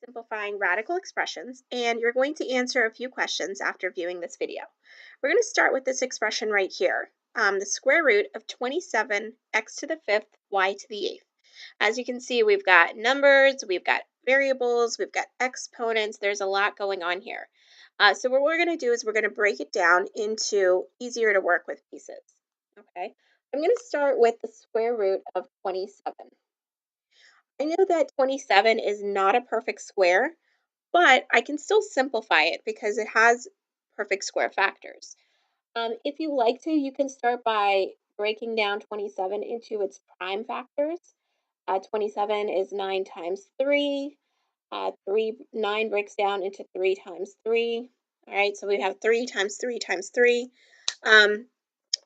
simplifying radical expressions, and you're going to answer a few questions after viewing this video. We're going to start with this expression right here, the square root of 27 x to the 5th y to the 8th. As you can see, we've got numbers, we've got variables, we've got exponents. There's a lot going on here. So what we're going to do is we're going to break it down into easier to work with pieces. Okay, I'm going to start with the square root of 27. I know that 27 is not a perfect square, but I can still simplify it because it has perfect square factors. If you like to, you can start by breaking down 27 into its prime factors. 27 is 9 times 3. 9 breaks down into 3 times 3. All right, so we have 3 times 3 times 3.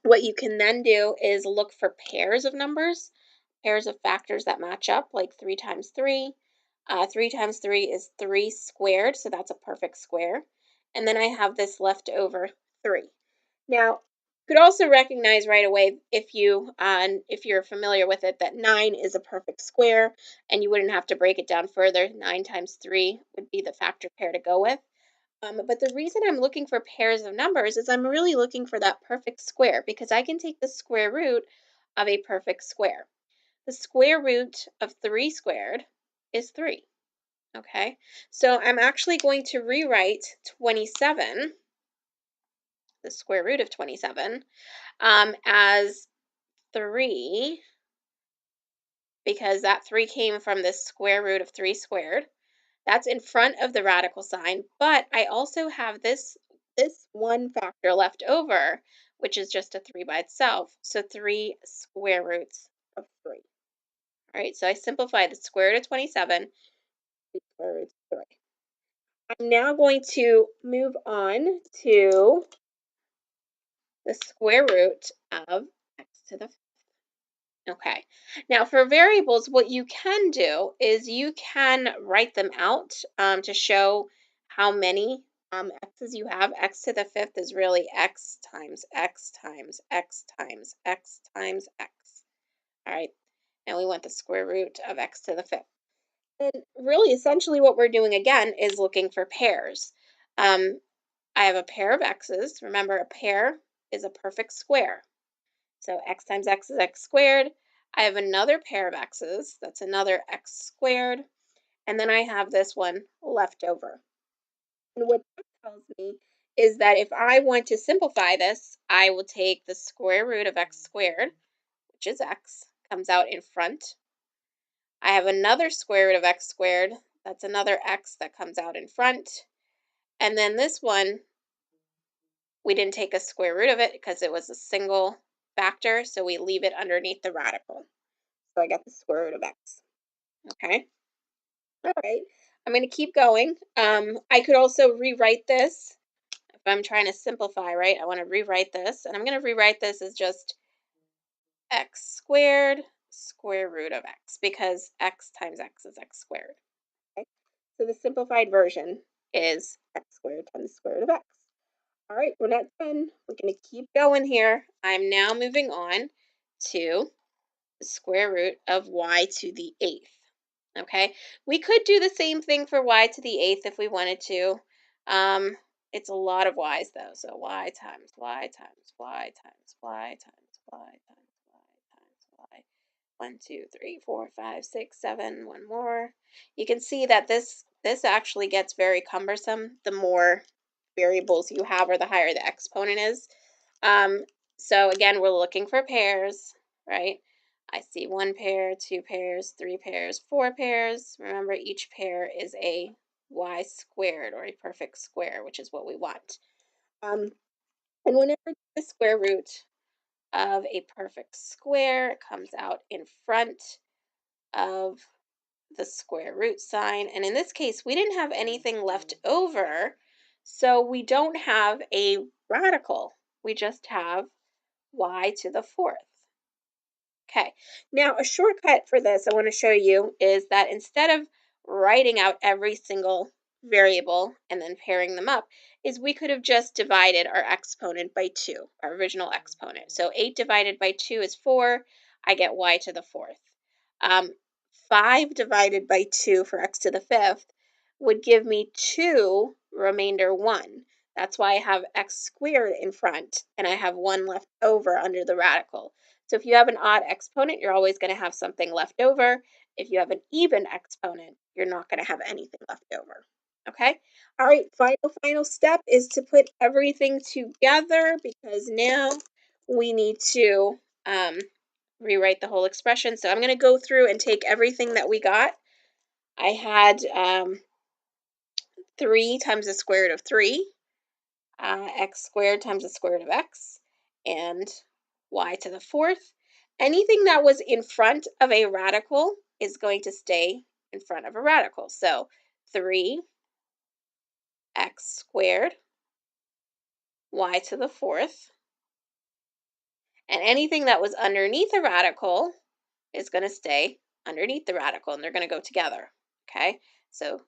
What you can then do is look for pairs of numbers, pairs of factors that match up, like 3 times 3. 3 times 3 is 3 squared, so that's a perfect square. And then I have this left over 3. Now, you could also recognize right away, if you're familiar with it, that 9 is a perfect square, and you wouldn't have to break it down further. 9 times 3 would be the factor pair to go with. But the reason I'm looking for pairs of numbers is I'm really looking for that perfect square, because I can take the square root of a perfect square. The square root of 3 squared is 3. Okay, so I'm actually going to rewrite 27, the square root of 27, as 3, because that 3 came from the square root of 3 squared. That's in front of the radical sign, but I also have this one factor left over, which is just a 3 by itself. So 3 square roots of 3. All right, so I simplify the square root of 27, 3 square roots of 3. I'm now going to move on to the square root of x to the 5th. Okay, now for variables, what you can do is you can write them out to show how many x's you have. X to the 5th is really x times x times x times x times x. All right, and we want the square root of x to the 5th. And really, essentially what we're doing again is looking for pairs. I have a pair of x's. Remember, a pair is a perfect square. So x times x is x squared. I have another pair of x's, that's another x squared, and then I have this one left over. And what that tells me is that if I want to simplify this, I will take the square root of x squared, which is x, comes out in front. I have another square root of x squared, that's another x that comes out in front. And then this one, we didn't take a square root of it because it was a single factor, so we leave it underneath the radical. So I got the square root of x. Okay. All right. I'm going to keep going. I could also rewrite this if I'm trying to simplify, right? I want to rewrite this, and I'm going to rewrite this as just x squared square root of x, because x times x is x squared. Okay. So the simplified version is x squared times the square root of x. All right, we're not done. We're going to keep going here. I'm now moving on to the square root of y to the 8th. Okay, we could do the same thing for y to the 8th if we wanted to. It's a lot of y's though, so y times y times y times y times y times y times y. 1, 2, 3, 4, 5, 6, 7. One more. You can see that this actually gets very cumbersome the more variables you have, or the higher the exponent is. So again, we're looking for pairs, right? I see 1 pair, 2 pairs, 3 pairs, 4 pairs. Remember, each pair is a y squared, or a perfect square, which is what we want. And whenever the square root of a perfect square comes out in front of the square root sign, and in this case, we didn't have anything left over, so we don't have a radical. We just have y to the 4th. Okay, now a shortcut for this I want to show you is that instead of writing out every single variable and then pairing them up, is we could have just divided our exponent by 2, our original exponent. So 8 divided by 2 is 4. I get y to the 4th. 5 divided by 2 for x to the 5th would give me 2 remainder 1. That's why I have x squared in front, and I have 1 left over under the radical. So if you have an odd exponent, you're always going to have something left over. If you have an even exponent, you're not going to have anything left over. Okay? All right, final step is to put everything together, because now we need to rewrite the whole expression. So I'm going to go through and take everything that we got. I had 3 times the square root of 3, x squared times the square root of x, and y to the fourth. Anything that was in front of a radical is going to stay in front of a radical. So 3x squared, y to the fourth. And anything that was underneath a radical is going to stay underneath the radical, and they're going to go together. Okay, so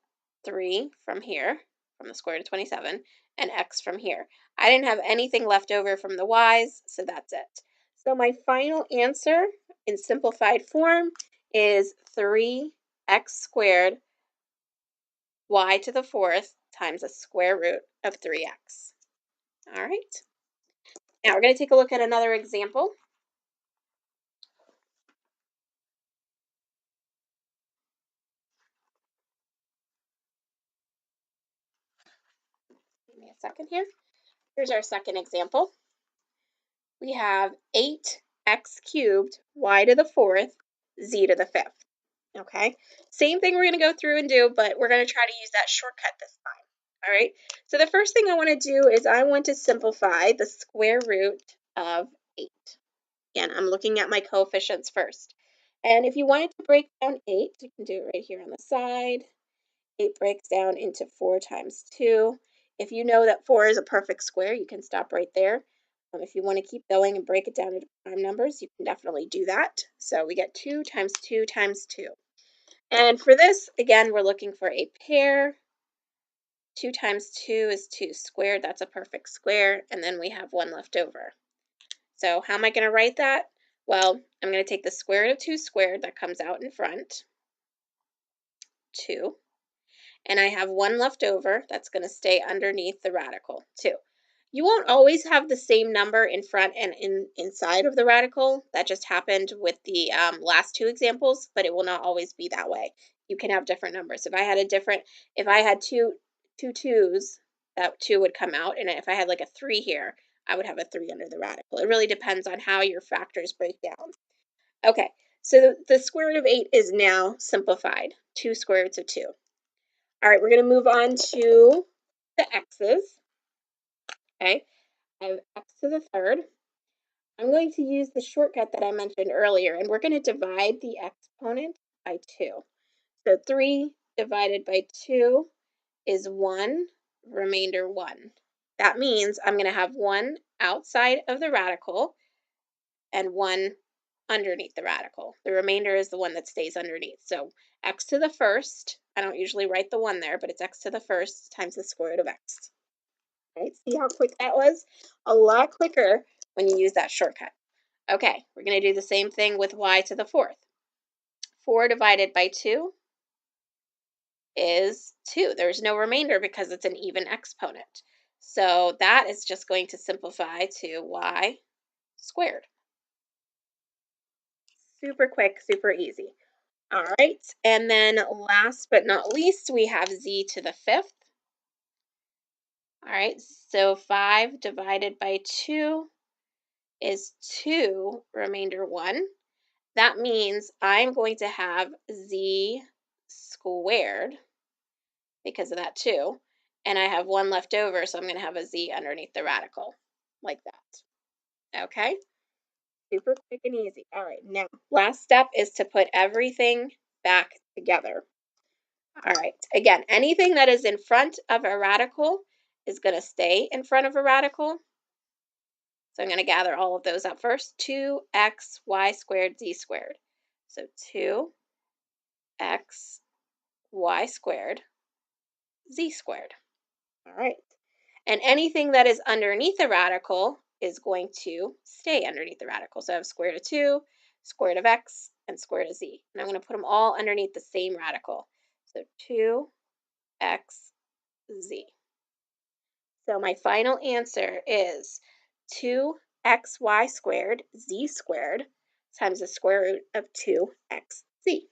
3 from here, from the square root of 27, and x from here. I didn't have anything left over from the y's, so that's it. So my final answer in simplified form is 3x squared y to the fourth times the square root of 3x. All right. Now we're going to take a look at another example. Give me a second here. Here's our second example. We have 8x cubed, y to the fourth, z to the fifth. Okay, same thing we're going to go through and do, but we're going to try to use that shortcut this time. All right, so the first thing I want to do is I want to simplify the square root of 8. Again, I'm looking at my coefficients first. And if you wanted to break down 8, you can do it right here on the side. 8 breaks down into 4 times 2. If you know that 4 is a perfect square, you can stop right there. If you want to keep going and break it down into prime numbers, you can definitely do that. So we get 2 times 2 times 2. And for this, again, we're looking for a pair. 2 times 2 is 2 squared. That's a perfect square. And then we have 1 left over. So how am I going to write that? Well, I'm going to take the square root of 2 squared that comes out in front, 2. And I have 1 left over that's going to stay underneath the radical, 2. You won't always have the same number in front and inside of the radical. That just happened with the last 2 examples, but it will not always be that way. You can have different numbers. If I had two 2's, that 2 would come out, and if I had like a 3 here, I would have a 3 under the radical. It really depends on how your factors break down. Okay, so the square root of 8 is now simplified, 2 square roots of 2. All right, we're going to move on to the x's. Okay, I have x to the third. I'm going to use the shortcut that I mentioned earlier, and we're going to divide the exponent by 2. So 3 divided by 2 is 1, remainder 1. That means I'm going to have 1 outside of the radical and 1 underneath the radical. The remainder is the one that stays underneath. So x to the first, I don't usually write the 1 there, but it's x to the first times the square root of x. Right? See how quick that was? A lot quicker when you use that shortcut. Okay, we're going to do the same thing with y to the fourth. 4 divided by 2 is 2. There's no remainder because it's an even exponent. So that is just going to simplify to y squared. Super quick, super easy. All right, and then last but not least, we have z to the fifth. All right, so 5 divided by 2 is 2, remainder 1. That means I'm going to have z squared because of that 2, and I have 1 left over, so I'm going to have a z underneath the radical, like that. Okay, super quick and easy. All right, now last step is to put everything back together. All right, again, anything that is in front of a radical is going to stay in front of a radical. So I'm going to gather all of those up first. 2x y squared z squared. So 2x y squared z squared. All right. And anything that is underneath the radical is going to stay underneath the radical. So I have square root of 2, square root of x, and square root of z. And I'm going to put them all underneath the same radical. So 2 x, z. So my final answer is 2xy squared z squared times the square root of 2xz.